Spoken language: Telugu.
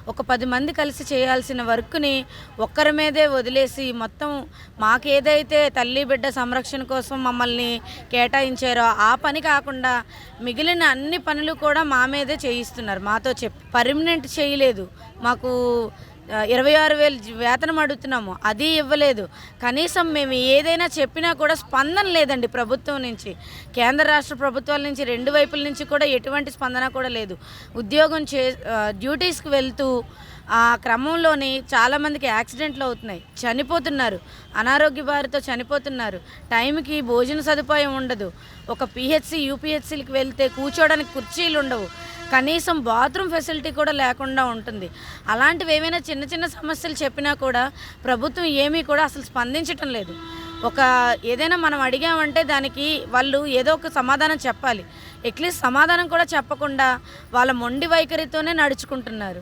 ఒక 10 మంది కలిసి చేయాల్సిన వర్క్‌ని ఒక్కరి మీదే వదిలేసి మొత్తం మాకేదైతే తల్లి బిడ్డ సంరక్షణ కోసం మమ్మల్ని కేటాయించారో ఆ పని కాకుండా మిగిలిన అన్ని పనులు కూడా మా మీదే చేయిస్తున్నారు మాతో చెప్పి. పర్మనెంట్ చేయలేదు. మాకు 26,000 వేతనం అడుగుతున్నాము. అది ఇవ్వలేదు. కనీసం మేము ఏదైనా చెప్పినా కూడా స్పందన లేదండి ప్రభుత్వం నుంచి. కేంద్ర రాష్ట్ర ప్రభుత్వాల నుంచి 2 వైపుల నుంచి కూడా ఎటువంటి స్పందన కూడా లేదు. డ్యూటీస్‌కి వెళ్తూ ఆ క్రమంలోని చాలామందికి యాక్సిడెంట్లు అవుతున్నాయి. చనిపోతున్నారు. అనారోగ్య బారితో చనిపోతున్నారు. టైంకి భోజన సదుపాయం ఉండదు. ఒక పీహెచ్‌సీ, యూపీహెచ్‌సీలకి వెళ్తే కూర్చోవడానికి కుర్చీలు ఉండవు. కనీసం బాత్రూమ్ ఫెసిలిటీ కూడా లేకుండా ఉంటుంది. అలాంటివి ఏమైనా చిన్న చిన్న సమస్యలు చెప్పినా కూడా ప్రభుత్వం ఏమీ కూడా అసలు స్పందించటం లేదు. ఏదైనా మనం అడిగామంటే దానికి వాళ్ళు ఏదో ఒక సమాధానం చెప్పాలి. అట్లీస్ట్ సమాధానం కూడా చెప్పకుండా వాళ్ళ మొండి వైఖరితోనే నడుచుకుంటున్నారు.